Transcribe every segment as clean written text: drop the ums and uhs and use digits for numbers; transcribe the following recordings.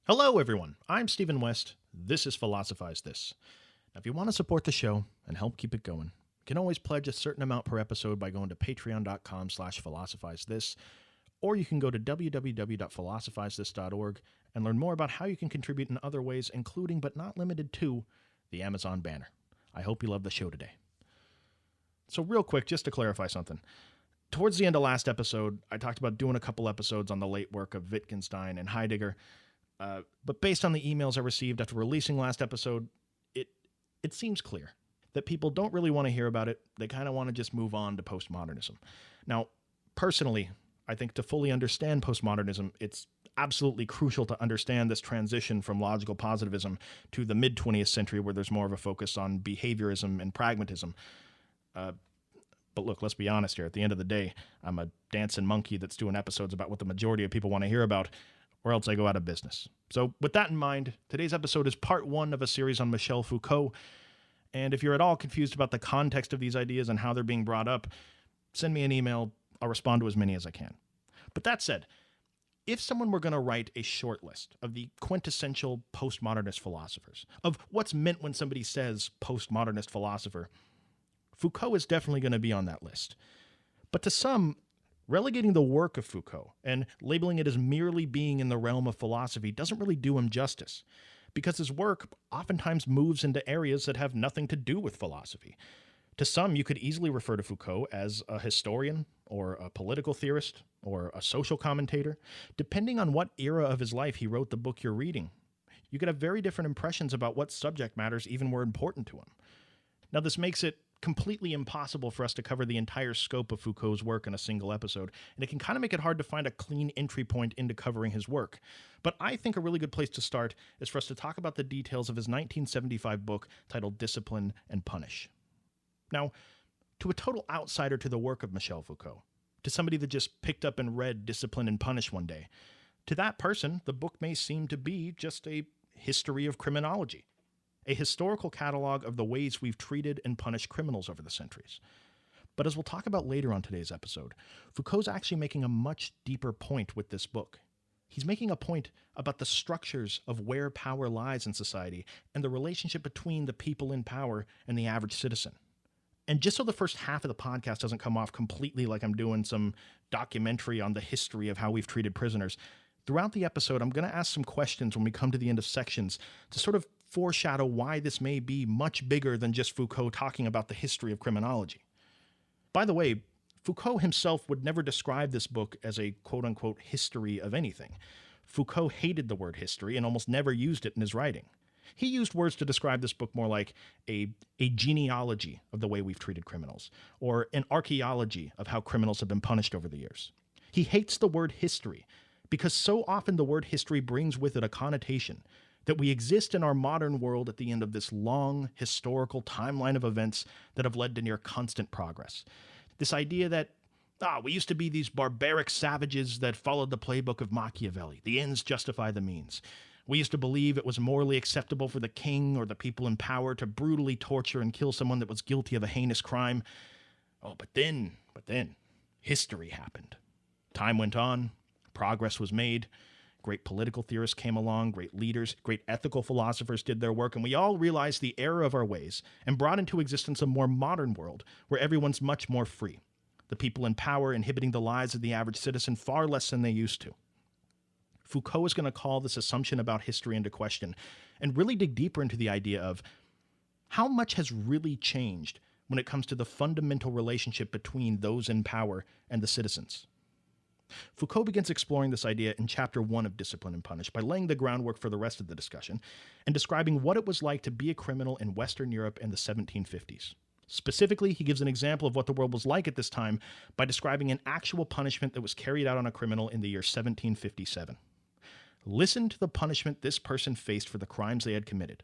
Hello, everyone. I'm Stephen West. This is Philosophize This. Now, if you want to support the show and help keep it going, you can always pledge a certain amount per episode by going to patreon.com/philosophizethis, or you can go to www.philosophizethis.org and learn more about how you can contribute in other ways, including but not limited to the Amazon banner. I hope you love the show today. So real quick, just to clarify something. Towards the end of last episode, I talked about doing a couple episodes on the late work of Wittgenstein and Heidegger. But based on the emails I received after releasing last episode, it seems clear that people don't really want to hear about it. They kind of want to just move on to postmodernism. Now, personally, I think to fully understand postmodernism, it's absolutely crucial to understand this transition from logical positivism to the mid-20th century, where there's more of a focus on behaviorism and pragmatism. But look, let's be honest here. At the end of the day, I'm a dancing monkey that's doing episodes about what the majority of people want to hear about, or else I go out of business. So with that in mind, today's episode is part one of a series on Michel Foucault. And if you're at all confused about the context of these ideas and how they're being brought up, send me an email. I'll respond to as many as I can. But that said, if someone were going to write a short list of the quintessential postmodernist philosophers, of what's meant when somebody says postmodernist philosopher, Foucault is definitely going to be on that list. But to some, relegating the work of Foucault and labeling it as merely being in the realm of philosophy doesn't really do him justice, because his work oftentimes moves into areas that have nothing to do with philosophy. To some, you could easily refer to Foucault as a historian, or a political theorist, or a social commentator. Depending on what era of his life he wrote the book you're reading, you could have very different impressions about what subject matters even were important to him. Now, this makes it completely impossible for us to cover the entire scope of Foucault's work in a single episode, and it can kind of make it hard to find a clean entry point into covering his work. But I think a really good place to start is for us to talk about the details of his 1975 book titled Discipline and Punish. Now, to a total outsider to the work of Michel Foucault, to somebody that just picked up and read Discipline and Punish one day, to that person, the book may seem to be just a history of criminology, a historical catalog of the ways we've treated and punished criminals over the centuries. But as we'll talk about later on today's episode, Foucault's actually making a much deeper point with this book. He's making a point about the structures of where power lies in society and the relationship between the people in power and the average citizen. And just so the first half of the podcast doesn't come off completely like I'm doing some documentary on the history of how we've treated prisoners, throughout the episode, I'm going to ask some questions when we come to the end of sections to sort of foreshadow why this may be much bigger than just Foucault talking about the history of criminology. By the way, Foucault himself would never describe this book as a quote-unquote history of anything. Foucault hated the word history and almost never used it in his writing. He used words to describe this book more like a genealogy of the way we've treated criminals, or an archaeology of how criminals have been punished over the years. He hates the word history because so often the word history brings with it a connotation that we exist in our modern world at the end of this long historical timeline of events that have led to near constant progress. This idea that, we used to be these barbaric savages that followed the playbook of Machiavelli. The ends justify the means. We used to believe it was morally acceptable for the king or the people in power to brutally torture and kill someone that was guilty of a heinous crime. But then, history happened. Time went on, progress was made. Great political theorists came along, great leaders, great ethical philosophers did their work, and we all realized the error of our ways and brought into existence a more modern world where everyone's much more free. The people in power inhibiting the lives of the average citizen far less than they used to. Foucault is going to call this assumption about history into question and really dig deeper into the idea of how much has really changed when it comes to the fundamental relationship between those in power and the citizens. Foucault begins exploring this idea in Chapter 1 of Discipline and Punish by laying the groundwork for the rest of the discussion and describing what it was like to be a criminal in Western Europe in the 1750s. Specifically, he gives an example of what the world was like at this time by describing an actual punishment that was carried out on a criminal in the year 1757. Listen to the punishment this person faced for the crimes they had committed.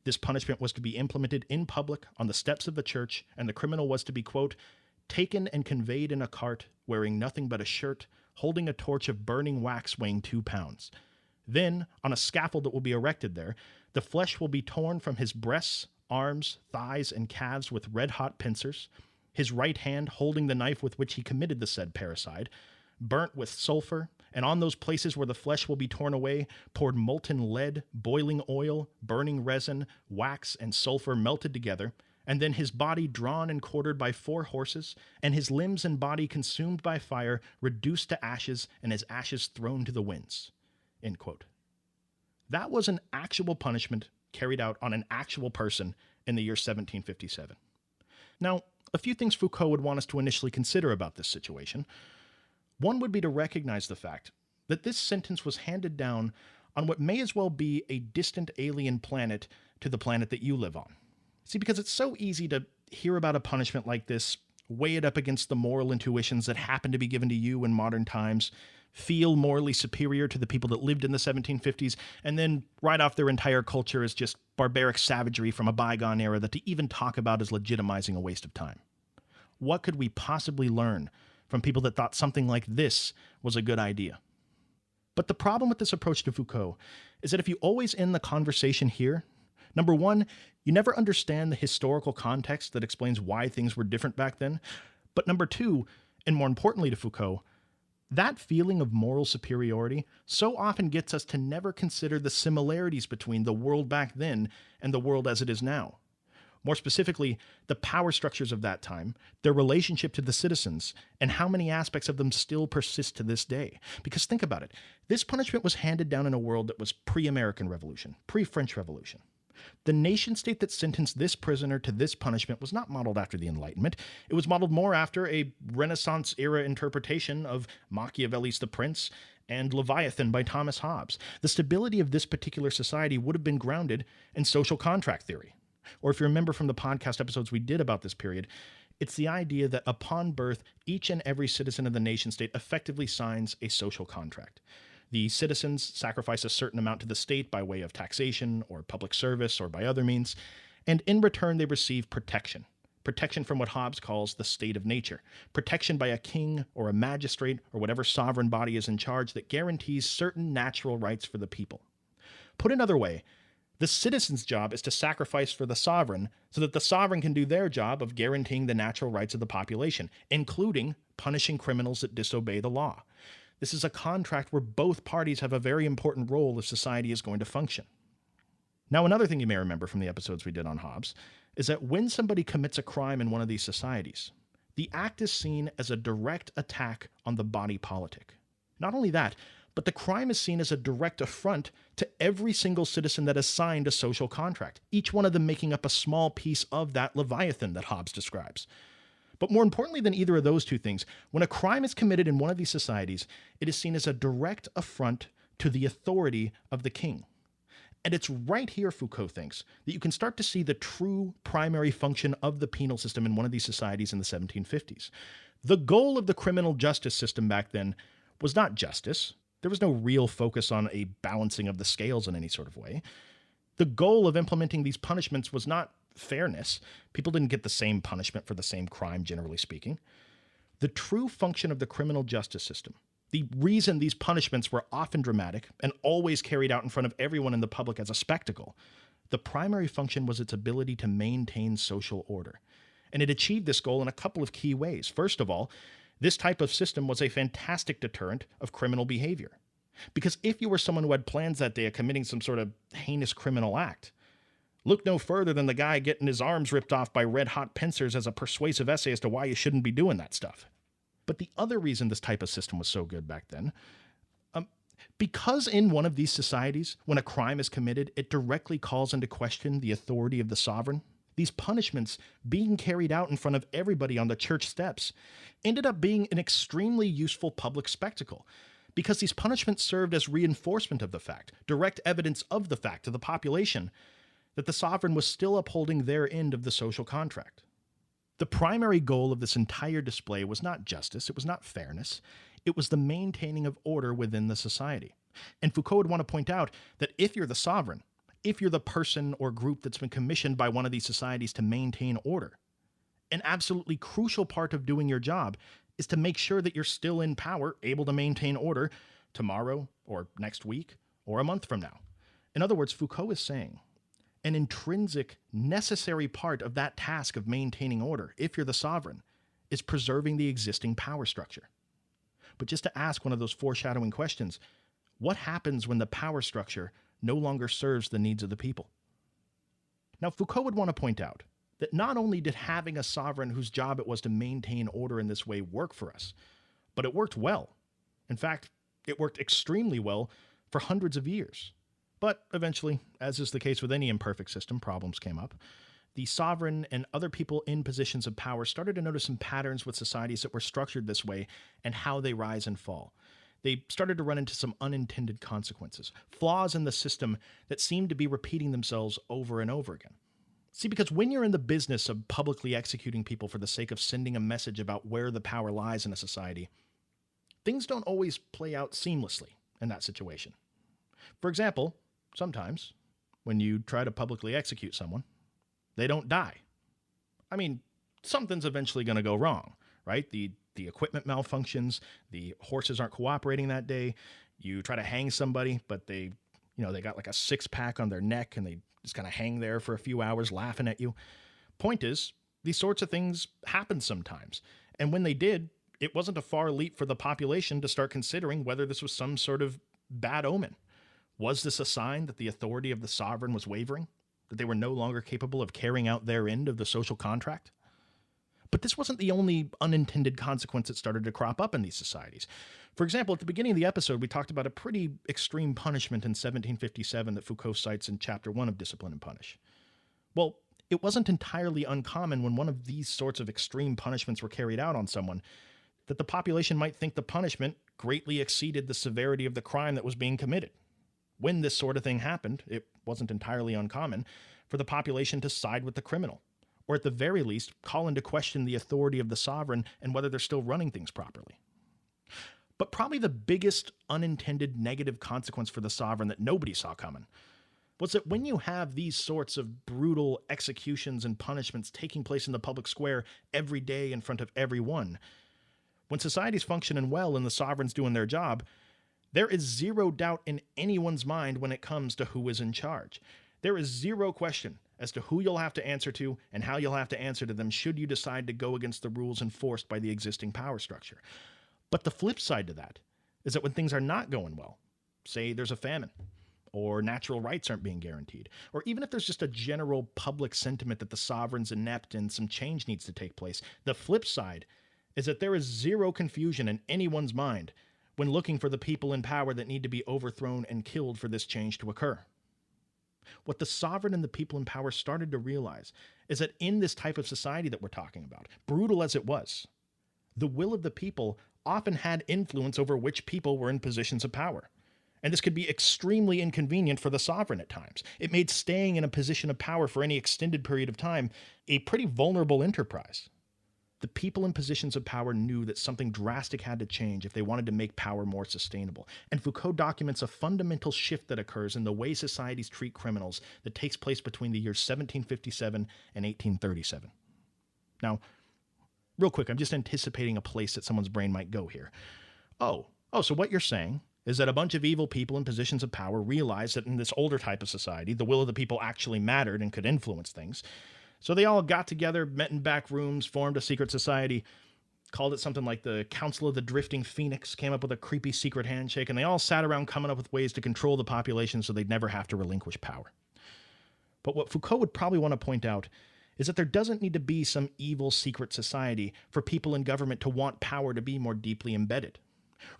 This punishment was to be implemented in public on the steps of the church, and the criminal was to be, quote, taken and conveyed in a cart, wearing nothing but a shirt, holding a torch of burning wax weighing 2 pounds. Then, on a scaffold that will be erected there, the flesh will be torn from his breasts, arms, thighs, and calves with red-hot pincers, his right hand holding the knife with which he committed the said parricide, burnt with sulfur, and on those places where the flesh will be torn away, poured molten lead, boiling oil, burning resin, wax, and sulfur melted together, and then his body drawn and quartered by 4 horses, and his limbs and body consumed by fire, reduced to ashes, and his ashes thrown to the winds." End quote. That was an actual punishment carried out on an actual person in the year 1757. Now, a few things Foucault would want us to initially consider about this situation. One would be to recognize the fact that this sentence was handed down on what may as well be a distant alien planet to the planet that you live on. See, because it's so easy to hear about a punishment like this, weigh it up against the moral intuitions that happen to be given to you in modern times, feel morally superior to the people that lived in the 1750s, and then write off their entire culture as just barbaric savagery from a bygone era that to even talk about is legitimizing a waste of time. What could we possibly learn from people that thought something like this was a good idea? But the problem with this approach to Foucault is that if you always end the conversation here, number one, you never understand the historical context that explains why things were different back then. But number two, and more importantly to Foucault, that feeling of moral superiority so often gets us to never consider the similarities between the world back then and the world as it is now. More specifically, the power structures of that time, their relationship to the citizens, and how many aspects of them still persist to this day. Because think about it, this punishment was handed down in a world that was pre-American Revolution, pre-French Revolution. The nation-state that sentenced this prisoner to this punishment was not modeled after the Enlightenment. It was modeled more after a Renaissance-era interpretation of Machiavelli's The Prince and Leviathan by Thomas Hobbes. The stability of this particular society would have been grounded in social contract theory. Or if you remember from the podcast episodes we did about this period, it's the idea that upon birth, each and every citizen of the nation-state effectively signs a social contract. The citizens sacrifice a certain amount to the state by way of taxation or public service or by other means, and in return they receive protection. Protection from what Hobbes calls the state of nature. Protection by a king or a magistrate or whatever sovereign body is in charge that guarantees certain natural rights for the people. Put another way, the citizen's job is to sacrifice for the sovereign so that the sovereign can do their job of guaranteeing the natural rights of the population, including punishing criminals that disobey the law. This is a contract where both parties have a very important role if society is going to function. Now, another thing you may remember from the episodes we did on Hobbes is that when somebody commits a crime in one of these societies, the act is seen as a direct attack on the body politic. Not only that, but the crime is seen as a direct affront to every single citizen that has signed a social contract, each one of them making up a small piece of that Leviathan that Hobbes describes. But more importantly than either of those two things, when a crime is committed in one of these societies, it is seen as a direct affront to the authority of the king. And it's right here, Foucault thinks, that you can start to see the true primary function of the penal system in one of these societies in the 1750s. The goal of the criminal justice system back then was not justice. There was no real focus on a balancing of the scales in any sort of way. The goal of implementing these punishments was not fairness. People didn't get the same punishment for the same crime, generally speaking. The true function of the criminal justice system, the reason these punishments were often dramatic and always carried out in front of everyone in the public as a spectacle, the primary function was its ability to maintain social order. And it achieved this goal in a couple of key ways. First of all, this type of system was a fantastic deterrent of criminal behavior. Because if you were someone who had plans that day of committing some sort of heinous criminal act, look no further than the guy getting his arms ripped off by red-hot pincers as a persuasive essay as to why you shouldn't be doing that stuff. But the other reason this type of system was so good back then, because in one of these societies, when a crime is committed, it directly calls into question the authority of the sovereign. These punishments being carried out in front of everybody on the church steps ended up being an extremely useful public spectacle, because these punishments served as reinforcement of the fact, direct evidence of the fact to the population that the sovereign was still upholding their end of the social contract. The primary goal of this entire display was not justice, it was not fairness, it was the maintaining of order within the society. And Foucault would want to point out that if you're the sovereign, if you're the person or group that's been commissioned by one of these societies to maintain order, an absolutely crucial part of doing your job is to make sure that you're still in power, able to maintain order tomorrow or next week or a month from now. In other words, Foucault is saying an intrinsic, necessary part of that task of maintaining order, if you're the sovereign, is preserving the existing power structure. but just to ask one of those foreshadowing questions. What happens when the power structure no longer serves the needs of the people? Now, Foucault would want to point out that not only did having a sovereign whose job it was to maintain order in this way work for us, but it worked well. In fact, it worked extremely well for hundreds of years. But eventually, as is the case with any imperfect system, problems came up. The sovereign and other people in positions of power started to notice some patterns with societies that were structured this way and how they rise and fall. They started to run into some unintended consequences, flaws in the system that seemed to be repeating themselves over and over again. See, because when you're in the business of publicly executing people for the sake of sending a message about where the power lies in a society, things don't always play out seamlessly in that situation. For example, sometimes when you try to publicly execute someone, they don't die. I mean, something's eventually going to go wrong, right? The equipment malfunctions, the horses aren't cooperating that day. You try to hang somebody, but they got like a 6-pack on their neck and they just kind of hang there for a few hours laughing at you. Point is, these sorts of things happen sometimes. And when they did, it wasn't a far leap for the population to start considering whether this was some sort of bad omen. Was this a sign that the authority of the sovereign was wavering? That they were no longer capable of carrying out their end of the social contract? But this wasn't the only unintended consequence that started to crop up in these societies. For example, at the beginning of the episode, we talked about a pretty extreme punishment in 1757 that Foucault cites in Chapter 1 of Discipline and Punish. Well, it wasn't entirely uncommon when one of these sorts of extreme punishments were carried out on someone that the population might think the punishment greatly exceeded the severity of the crime that was being committed. When this sort of thing happened, it wasn't entirely uncommon for the population to side with the criminal, or at the very least, call into question the authority of the sovereign and whether they're still running things properly. But probably the biggest unintended negative consequence for the sovereign that nobody saw coming was that when you have these sorts of brutal executions and punishments taking place in the public square every day in front of everyone, when society's functioning well and the sovereign's doing their job, there is zero doubt in anyone's mind when it comes to who is in charge. There is zero question as to who you'll have to answer to and how you'll have to answer to them should you decide to go against the rules enforced by the existing power structure. But the flip side to that is that when things are not going well, say there's a famine, or natural rights aren't being guaranteed, or even if there's just a general public sentiment that the sovereign's inept and some change needs to take place, the flip side is that there is zero confusion in anyone's mind when looking for the people in power that need to be overthrown and killed for this change to occur. What the sovereign and the people in power started to realize is that in this type of society that we're talking about, brutal as it was, the will of the people often had influence over which people were in positions of power. And this could be extremely inconvenient for the sovereign at times. It made staying in a position of power for any extended period of time a pretty vulnerable enterprise. The people in positions of power knew that something drastic had to change if they wanted to make power more sustainable. And Foucault documents a fundamental shift that occurs in the way societies treat criminals that takes place between the years 1757 and 1837. Now, real quick, I'm just anticipating a place that someone's brain might go here. So what you're saying is that a bunch of evil people in positions of power realized that in this older type of society, the will of the people actually mattered and could influence things. So they all got together, met in back rooms, formed a secret society, called it something like the Council of the Drifting Phoenix, came up with a creepy secret handshake, and they all sat around coming up with ways to control the population so they'd never have to relinquish power. But what Foucault would probably want to point out is that there doesn't need to be some evil secret society for people in government to want power to be more deeply embedded.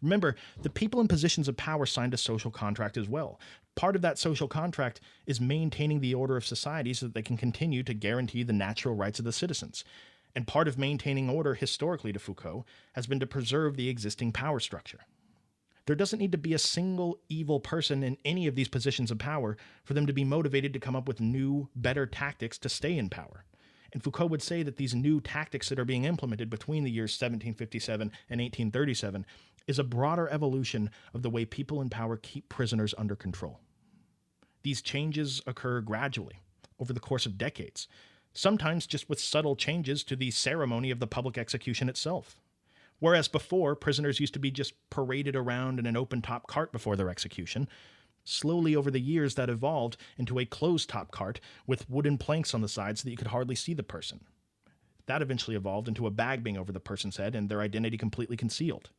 Remember, the people in positions of power signed a social contract as well. Part of that social contract is maintaining the order of society so that they can continue to guarantee the natural rights of the citizens. And part of maintaining order historically to Foucault has been to preserve the existing power structure. There doesn't need to be a single evil person in any of these positions of power for them to be motivated to come up with new, better tactics to stay in power. And Foucault would say that these new tactics that are being implemented between the years 1757 and 1837 is a broader evolution of the way people in power keep prisoners under control. These changes occur gradually, over the course of decades, sometimes just with subtle changes to the ceremony of the public execution itself. Whereas before, prisoners used to be just paraded around in an open-top cart before their execution, slowly over the years that evolved into a closed-top cart with wooden planks on the side so that you could hardly see the person. That eventually evolved into a bag being over the person's head and their identity completely concealed.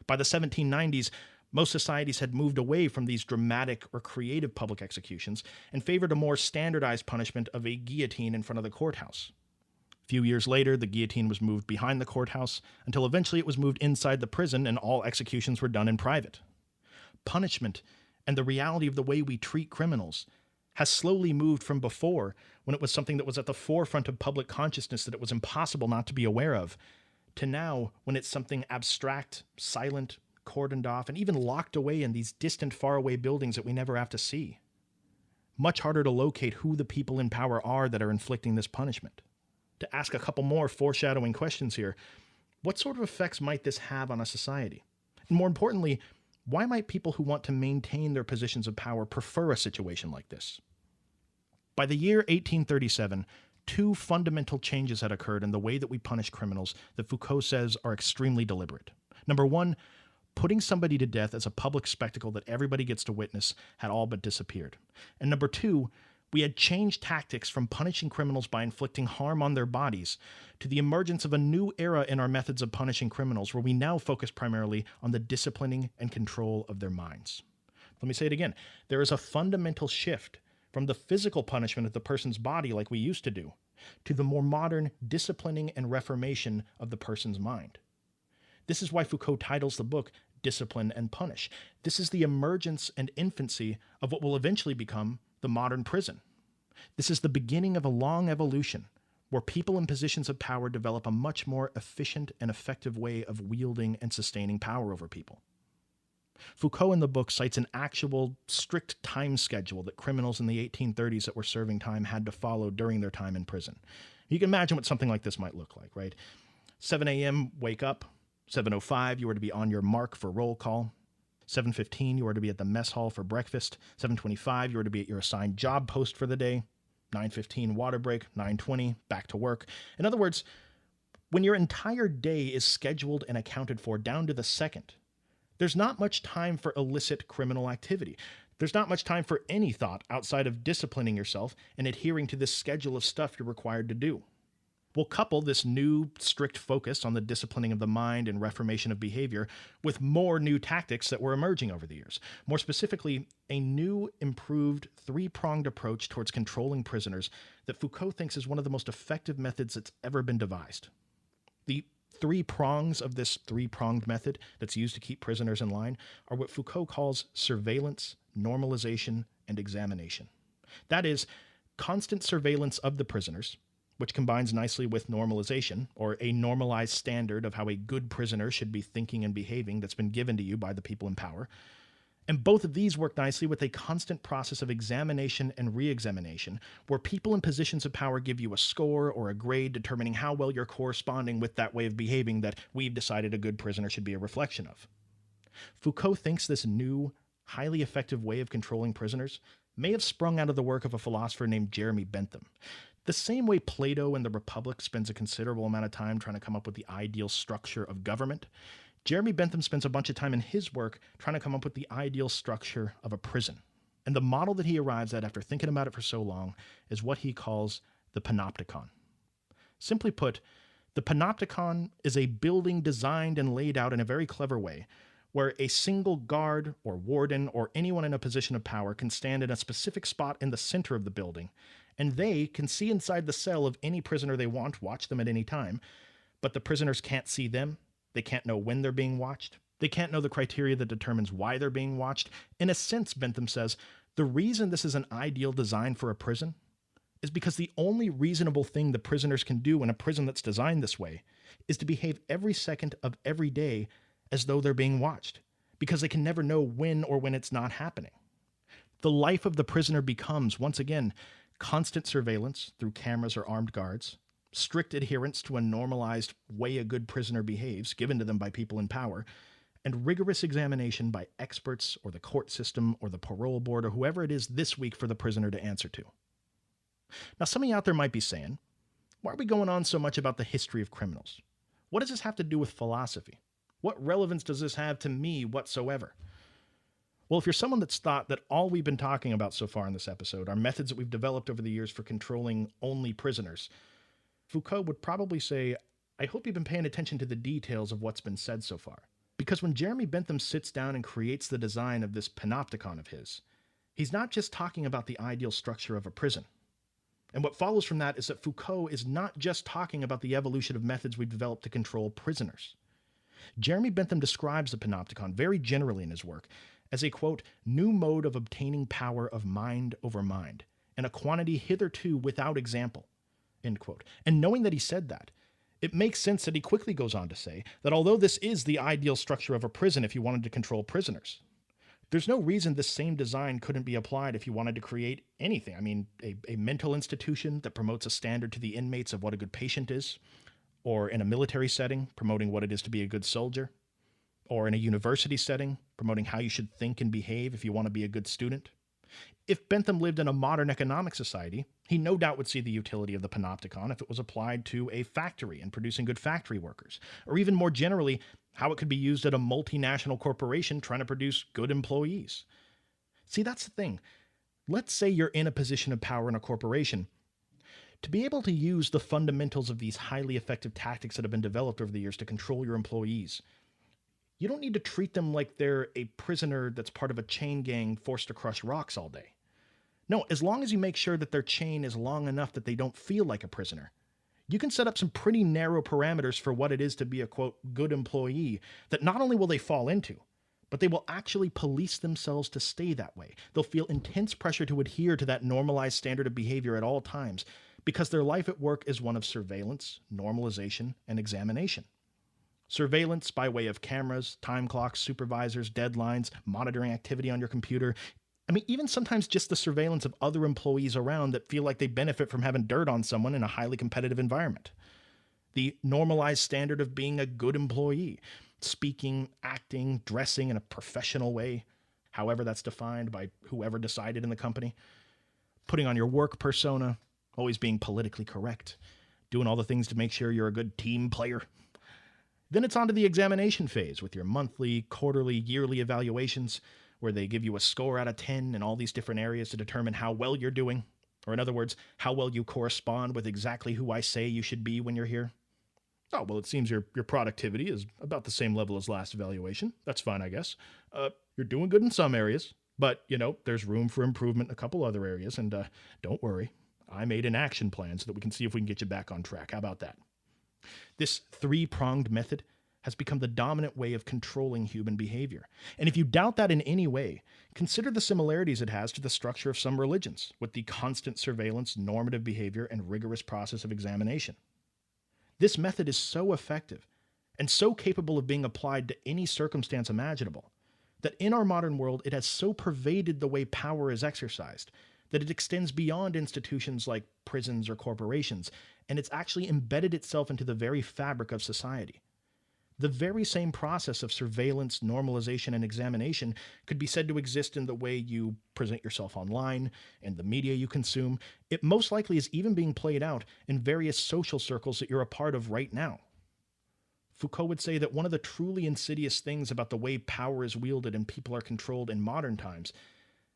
By the 1790s, most societies had moved away from these dramatic or creative public executions and favored a more standardized punishment of a guillotine in front of the courthouse. A few years later, the guillotine was moved behind the courthouse until eventually it was moved inside the prison and all executions were done in private. Punishment and the reality of the way we treat criminals has slowly moved from before, when it was something that was at the forefront of public consciousness that it was impossible not to be aware of, to now when it's something abstract, silent, cordoned off, and even locked away in these distant, faraway buildings that we never have to see. Much harder to locate who the people in power are that are inflicting this punishment. To ask a couple more foreshadowing questions here, what sort of effects might this have on a society? And more importantly, why might people who want to maintain their positions of power prefer a situation like this? By the year 1837, two fundamental changes had occurred in the way that we punish criminals that Foucault says are extremely deliberate. Number one, putting somebody to death as a public spectacle that everybody gets to witness had all but disappeared. And number two, we had changed tactics from punishing criminals by inflicting harm on their bodies to the emergence of a new era in our methods of punishing criminals, where we now focus primarily on the disciplining and control of their minds. Let me say it again. There is a fundamental shift from the physical punishment of the person's body like we used to do, to the more modern disciplining and reformation of the person's mind. This is why Foucault titles the book Discipline and Punish. This is the emergence and infancy of what will eventually become the modern prison. This is the beginning of a long evolution where people in positions of power develop a much more efficient and effective way of wielding and sustaining power over people. Foucault in the book cites an actual strict time schedule that criminals in the 1830s that were serving time had to follow during their time in prison. You can imagine what something like this might look like, right? 7 a.m., wake up. 7:05, you were to be on your mark for roll call. 7:15, you were to be at the mess hall for breakfast. 7:25, you were to be at your assigned job post for the day. 9:15, water break. 9:20, back to work. In other words, when your entire day is scheduled and accounted for down to the second, there's not much time for illicit criminal activity. There's not much time for any thought outside of disciplining yourself and adhering to this schedule of stuff you're required to do. We'll couple this new, strict focus on the disciplining of the mind and reformation of behavior with more new tactics that were emerging over the years. More specifically, a new, improved, three-pronged approach towards controlling prisoners that Foucault thinks is one of the most effective methods that's ever been devised. The three prongs of this three-pronged method that's used to keep prisoners in line are what Foucault calls surveillance, normalization, and examination. That is, constant surveillance of the prisoners, which combines nicely with normalization, or a normalized standard of how a good prisoner should be thinking and behaving that's been given to you by the people in power. And both of these work nicely with a constant process of examination and re-examination, where people in positions of power give you a score or a grade determining how well you're corresponding with that way of behaving that we've decided a good prisoner should be a reflection of. Foucault thinks this new, highly effective way of controlling prisoners may have sprung out of the work of a philosopher named Jeremy Bentham. The same way Plato in the Republic spends a considerable amount of time trying to come up with the ideal structure of government, Jeremy Bentham spends a bunch of time in his work trying to come up with the ideal structure of a prison. And the model that he arrives at after thinking about it for so long is what he calls the Panopticon. Simply put, the Panopticon is a building designed and laid out in a very clever way, where a single guard or warden or anyone in a position of power can stand in a specific spot in the center of the building, and they can see inside the cell of any prisoner they want, watch them at any time, but the prisoners can't see them. They can't know when they're being watched. They can't know the criteria that determines why they're being watched. In a sense, Bentham says, the reason this is an ideal design for a prison is because the only reasonable thing the prisoners can do in a prison that's designed this way is to behave every second of every day as though they're being watched, because they can never know when or when it's not happening. The life of the prisoner becomes, once again, constant surveillance through cameras or armed guards, strict adherence to a normalized way a good prisoner behaves given to them by people in power, and rigorous examination by experts or the court system or the parole board or whoever it is this week for the prisoner to answer to. Now, some of you out there might be saying, why are we going on so much about the history of criminals? What does this have to do with philosophy? What relevance does this have to me whatsoever? Well, if you're someone that's thought that all we've been talking about so far in this episode are methods that we've developed over the years for controlling only prisoners, Foucault would probably say, I hope you've been paying attention to the details of what's been said so far. Because when Jeremy Bentham sits down and creates the design of this Panopticon of his, he's not just talking about the ideal structure of a prison. And what follows from that is that Foucault is not just talking about the evolution of methods we've developed to control prisoners. Jeremy Bentham describes the Panopticon very generally in his work as a, quote, new mode of obtaining power of mind over mind, and a quantity hitherto without example, end quote. And knowing that he said that, it makes sense that he quickly goes on to say that although this is the ideal structure of a prison if you wanted to control prisoners, there's no reason this same design couldn't be applied if you wanted to create anything. I mean, a mental institution that promotes a standard to the inmates of what a good patient is, or in a military setting, promoting what it is to be a good soldier, or in a university setting, promoting how you should think and behave if you want to be a good student. If Bentham lived in a modern economic society, he no doubt would see the utility of the Panopticon if it was applied to a factory and producing good factory workers, or even more generally, how it could be used at a multinational corporation trying to produce good employees. See, that's the thing. Let's say you're in a position of power in a corporation. To be able to use the fundamentals of these highly effective tactics that have been developed over the years to control your employees, you don't need to treat them like they're a prisoner that's part of a chain gang forced to crush rocks all day. No, as long as you make sure that their chain is long enough that they don't feel like a prisoner, you can set up some pretty narrow parameters for what it is to be a, quote, good employee that not only will they fall into, but they will actually police themselves to stay that way. They'll feel intense pressure to adhere to that normalized standard of behavior at all times because their life at work is one of surveillance, normalization, and examination. Surveillance by way of cameras, time clocks, supervisors, deadlines, monitoring activity on your computer. I mean, even sometimes just the surveillance of other employees around that feel like they benefit from having dirt on someone in a highly competitive environment. The normalized standard of being a good employee, speaking, acting, dressing in a professional way, however that's defined by whoever decided in the company. Putting on your work persona, always being politically correct, doing all the things to make sure you're a good team player. Then it's on to the examination phase with your monthly, quarterly, yearly evaluations, where they give you a score out of 10 in all these different areas to determine how well you're doing, or in other words, how well you correspond with exactly who I say you should be when you're here. Oh, well, it seems your productivity is about the same level as last evaluation. That's fine, I guess. You're doing good in some areas, but, there's room for improvement in a couple other areas, and don't worry. I made an action plan so that we can see if we can get you back on track. How about that? This three-pronged method has become the dominant way of controlling human behavior. And if you doubt that in any way, consider the similarities it has to the structure of some religions, with the constant surveillance, normative behavior, and rigorous process of examination. This method is so effective and so capable of being applied to any circumstance imaginable that in our modern world it has so pervaded the way power is exercised that it extends beyond institutions like prisons or corporations, and it's actually embedded itself into the very fabric of society. The very same process of surveillance, normalization, and examination could be said to exist in the way you present yourself online and the media you consume. It most likely is even being played out in various social circles that you're a part of right now. Foucault would say that one of the truly insidious things about the way power is wielded and people are controlled in modern times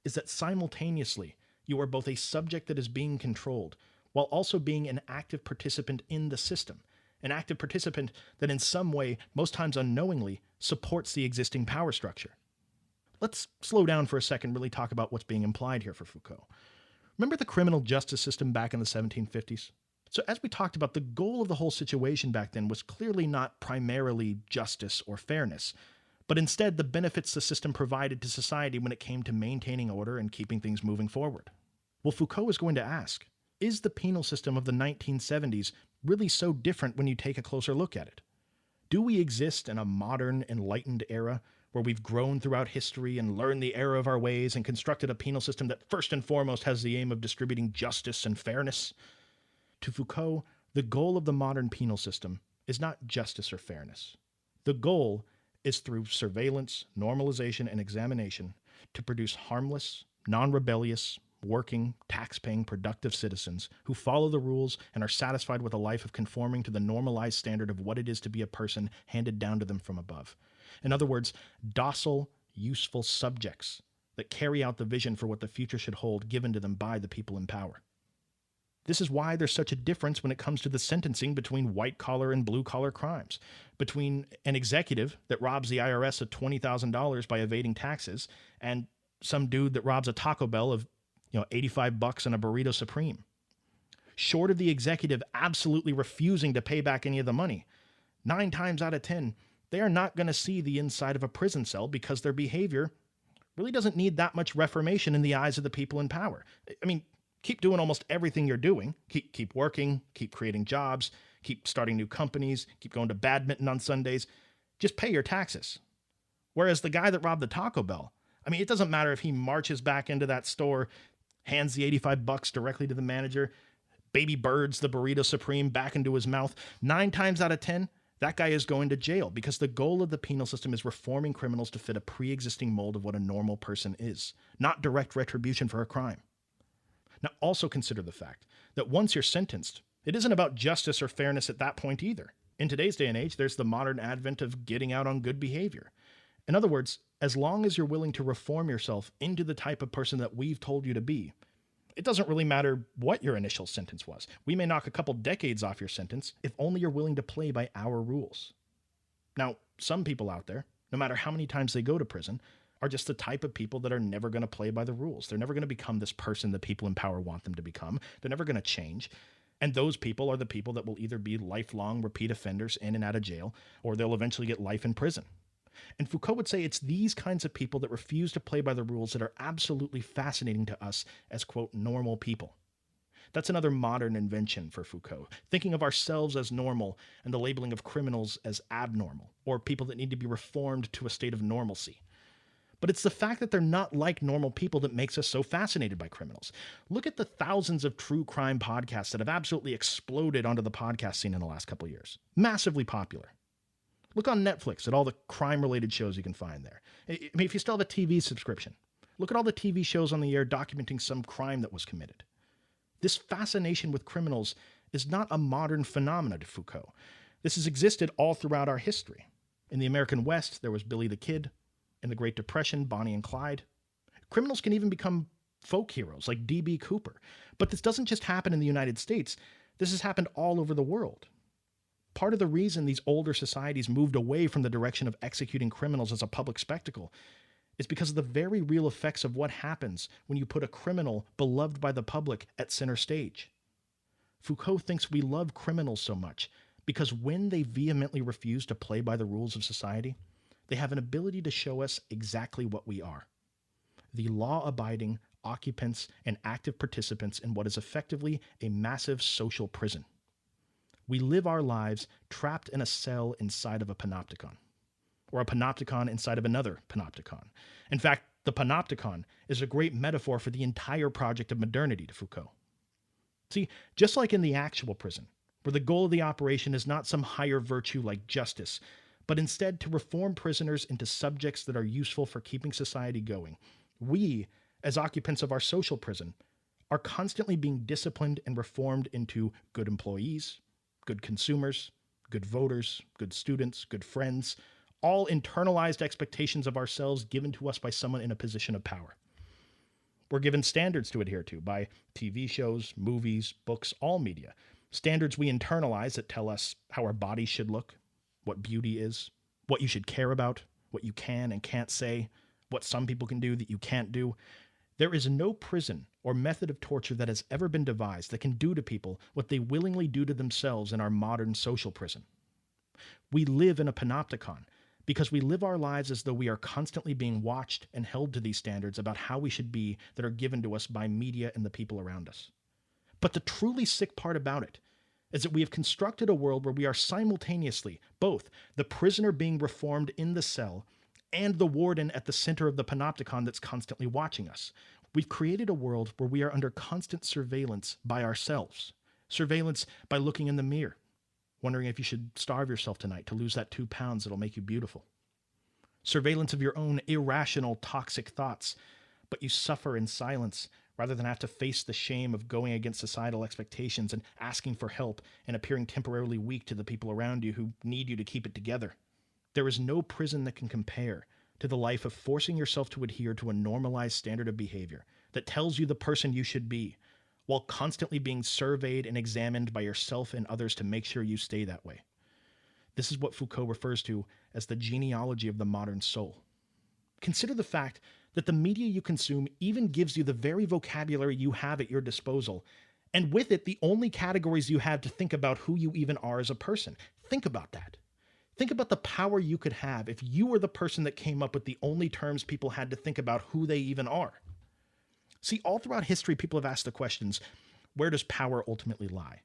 is that simultaneously you are both a subject that is being controlled while also being an active participant in the system. An active participant that in some way, most times unknowingly, supports the existing power structure. Let's slow down for a second and really talk about what's being implied here for Foucault. Remember the criminal justice system back in the 1750s? So as we talked about, the goal of the whole situation back then was clearly not primarily justice or fairness, but instead the benefits the system provided to society when it came to maintaining order and keeping things moving forward. Well, Foucault is going to ask, is the penal system of the 1970s really so different when you take a closer look at it? Do we exist in a modern, enlightened era where we've grown throughout history and learned the error of our ways and constructed a penal system that first and foremost has the aim of distributing justice and fairness? To Foucault, the goal of the modern penal system is not justice or fairness. The goal is through surveillance, normalization, and examination to produce harmless, non-rebellious, working, tax-paying, productive citizens who follow the rules and are satisfied with a life of conforming to the normalized standard of what it is to be a person handed down to them from above. In other words, docile, useful subjects that carry out the vision for what the future should hold given to them by the people in power. This is why there's such a difference when it comes to the sentencing between white-collar and blue-collar crimes, between an executive that robs the IRS of $20,000 by evading taxes and some dude that robs a Taco Bell of, $85 and a burrito supreme. Short of the executive absolutely refusing to pay back any of the money, 9 times out of 10, they are not going to see the inside of a prison cell because their behavior really doesn't need that much reformation in the eyes of the people in power. I mean, keep doing almost everything you're doing. Keep working, keep creating jobs, keep starting new companies, keep going to badminton on Sundays. Just pay your taxes. Whereas the guy that robbed the Taco Bell, it doesn't matter if he marches back into that store, hands the $85 directly to the manager, baby birds the burrito supreme back into his mouth. 9 times out of 10, that guy is going to jail because the goal of the penal system is reforming criminals to fit a pre-existing mold of what a normal person is, not direct retribution for a crime. Now, also consider the fact that once you're sentenced, it isn't about justice or fairness at that point either. In today's day and age, there's the modern advent of getting out on good behavior. In other words, as long as you're willing to reform yourself into the type of person that we've told you to be, it doesn't really matter what your initial sentence was. We may knock a couple decades off your sentence if only you're willing to play by our rules. Now, some people out there, no matter how many times they go to prison, are just the type of people that are never going to play by the rules. They're never going to become this person that people in power want them to become. They're never going to change. And those people are the people that will either be lifelong repeat offenders in and out of jail, or they'll eventually get life in prison. And Foucault would say it's these kinds of people that refuse to play by the rules that are absolutely fascinating to us as, quote, normal people. That's another modern invention for Foucault, thinking of ourselves as normal and the labeling of criminals as abnormal, or people that need to be reformed to a state of normalcy. But it's the fact that they're not like normal people that makes us so fascinated by criminals. Look at the thousands of true crime podcasts that have absolutely exploded onto the podcast scene in the last couple of years. Massively popular. Look on Netflix at all the crime-related shows you can find there. If you still have a TV subscription, look at all the TV shows on the air documenting some crime that was committed. This fascination with criminals is not a modern phenomenon to Foucault. This has existed all throughout our history. In the American West, there was Billy the Kid. In the Great Depression, Bonnie and Clyde. Criminals can even become folk heroes like D.B. Cooper. But this doesn't just happen in the United States. This has happened all over the world. Part of the reason these older societies moved away from the direction of executing criminals as a public spectacle is because of the very real effects of what happens when you put a criminal beloved by the public at center stage. Foucault thinks we love criminals so much because when they vehemently refuse to play by the rules of society, they have an ability to show us exactly what we are. The law-abiding occupants and active participants in what is effectively a massive social prison. We live our lives trapped in a cell inside of a panopticon, or a panopticon inside of another panopticon. In fact, the panopticon is a great metaphor for the entire project of modernity to Foucault. See, just like in the actual prison, where the goal of the operation is not some higher virtue like justice, but instead to reform prisoners into subjects that are useful for keeping society going, we, as occupants of our social prison, are constantly being disciplined and reformed into good employees, good consumers, good voters, good students, good friends, all internalized expectations of ourselves given to us by someone in a position of power. We're given standards to adhere to by TV shows, movies, books, all media. Standards we internalize that tell us how our bodies should look, what beauty is, what you should care about, what you can and can't say, what some people can do that you can't do. There is no prison or method of torture that has ever been devised that can do to people what they willingly do to themselves in our modern social prison. We live in a panopticon because we live our lives as though we are constantly being watched and held to these standards about how we should be that are given to us by media and the people around us. But the truly sick part about it is that we have constructed a world where we are simultaneously both the prisoner being reformed in the cell and the warden at the center of the panopticon that's constantly watching us. We've created a world where we are under constant surveillance by ourselves. Surveillance by looking in the mirror, wondering if you should starve yourself tonight to lose that 2 pounds that'll make you beautiful. Surveillance of your own irrational, toxic thoughts, but you suffer in silence rather than have to face the shame of going against societal expectations and asking for help and appearing temporarily weak to the people around you who need you to keep it together. There is no prison that can compare to the life of forcing yourself to adhere to a normalized standard of behavior that tells you the person you should be, while constantly being surveyed and examined by yourself and others to make sure you stay that way. This is what Foucault refers to as the genealogy of the modern soul. Consider the fact that the media you consume even gives you the very vocabulary you have at your disposal, and with it, the only categories you have to think about who you even are as a person. Think about that. Think about the power you could have if you were the person that came up with the only terms people had to think about who they even are. See, all throughout history, people have asked the questions, where does power ultimately lie?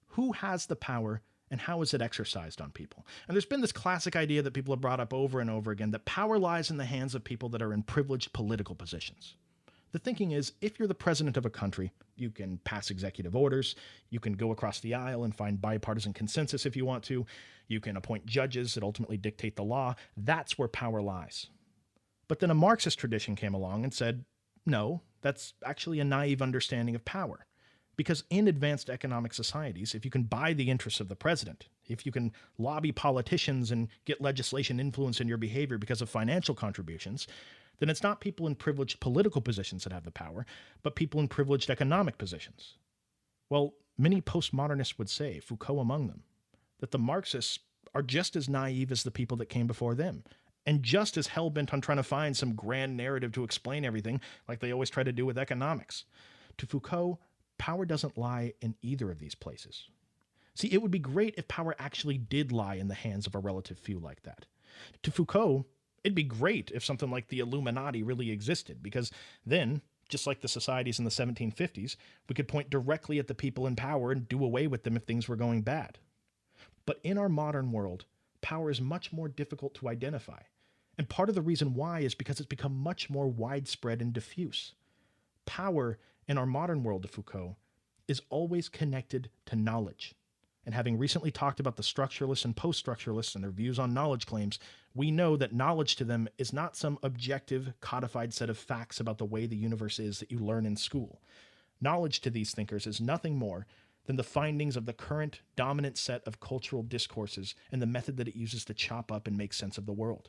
Who has the power, and how is it exercised on people? And there's been this classic idea that people have brought up over and over again, that power lies in the hands of people that are in privileged political positions. The thinking is, if you're the president of a country, you can pass executive orders, you can go across the aisle and find bipartisan consensus if you want to, you can appoint judges that ultimately dictate the law. That's where power lies. But then a Marxist tradition came along and said, no, that's actually a naive understanding of power. Because in advanced economic societies, if you can buy the interests of the president, if you can lobby politicians and get legislation influence in your behavior because of financial contributions, then it's not people in privileged political positions that have the power, but people in privileged economic positions. Well, many postmodernists would say, Foucault among them, that the Marxists are just as naive as the people that came before them, and just as hell-bent on trying to find some grand narrative to explain everything, like they always try to do with economics. To Foucault, power doesn't lie in either of these places. See, it would be great if power actually did lie in the hands of a relative few like that. To Foucault, it'd be great if something like the Illuminati really existed, because then, just like the societies in the 1750s, we could point directly at the people in power and do away with them if things were going bad. But in our modern world, power is much more difficult to identify. And part of the reason why is because it's become much more widespread and diffuse. Power in our modern world, to Foucault, is always connected to knowledge. And having recently talked about the structuralists and post-structuralists and their views on knowledge claims, we know that knowledge to them is not some objective, codified set of facts about the way the universe is that you learn in school. Knowledge to these thinkers is nothing more than the findings of the current dominant set of cultural discourses and the method that it uses to chop up and make sense of the world.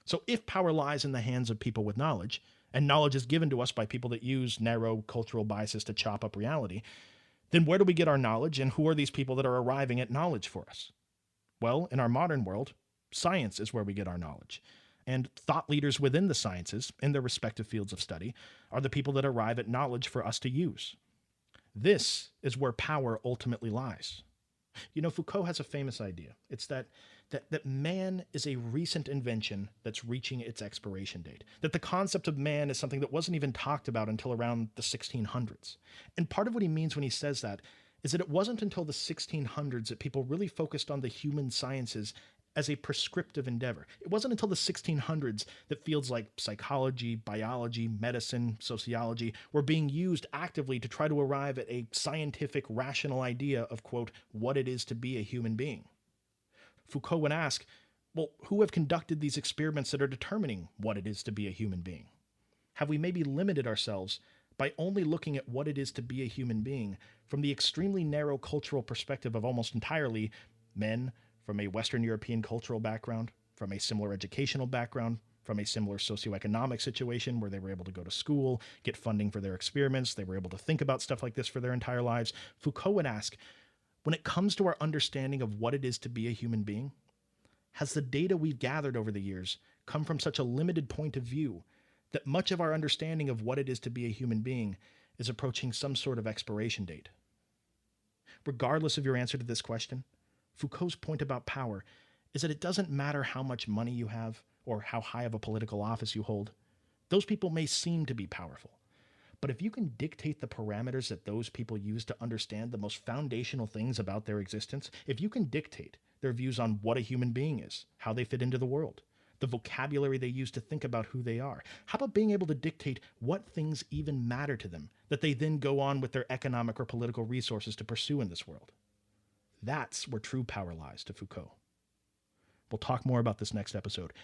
So if power lies in the hands of people with knowledge, and knowledge is given to us by people that use narrow cultural biases to chop up reality, then where do we get our knowledge, and who are these people that are arriving at knowledge for us? Well, in our modern world, science is where we get our knowledge. And thought leaders within the sciences, in their respective fields of study, are the people that arrive at knowledge for us to use. This is where power ultimately lies. You know, Foucault has a famous idea. It's that man is a recent invention that's reaching its expiration date. That the concept of man is something that wasn't even talked about until around the 1600s. And part of what he means when he says that is that it wasn't until the 1600s that people really focused on the human sciences as a prescriptive endeavor. It wasn't until the 1600s that fields like psychology, biology, medicine, sociology were being used actively to try to arrive at a scientific, rational idea of, quote, what it is to be a human being. Foucault would ask, well, who have conducted these experiments that are determining what it is to be a human being? Have we maybe limited ourselves by only looking at what it is to be a human being from the extremely narrow cultural perspective of almost entirely men from a Western European cultural background, from a similar educational background, from a similar socioeconomic situation where they were able to go to school, get funding for their experiments, they were able to think about stuff like this for their entire lives? Foucault would ask, when it comes to our understanding of what it is to be a human being, has the data we've gathered over the years come from such a limited point of view that much of our understanding of what it is to be a human being is approaching some sort of expiration date? Regardless of your answer to this question, Foucault's point about power is that it doesn't matter how much money you have or how high of a political office you hold. Those people may seem to be powerful. But if you can dictate the parameters that those people use to understand the most foundational things about their existence, if you can dictate their views on what a human being is, how they fit into the world, the vocabulary they use to think about who they are, how about being able to dictate what things even matter to them that they then go on with their economic or political resources to pursue in this world? That's where true power lies to Foucault. We'll talk more about this next episode.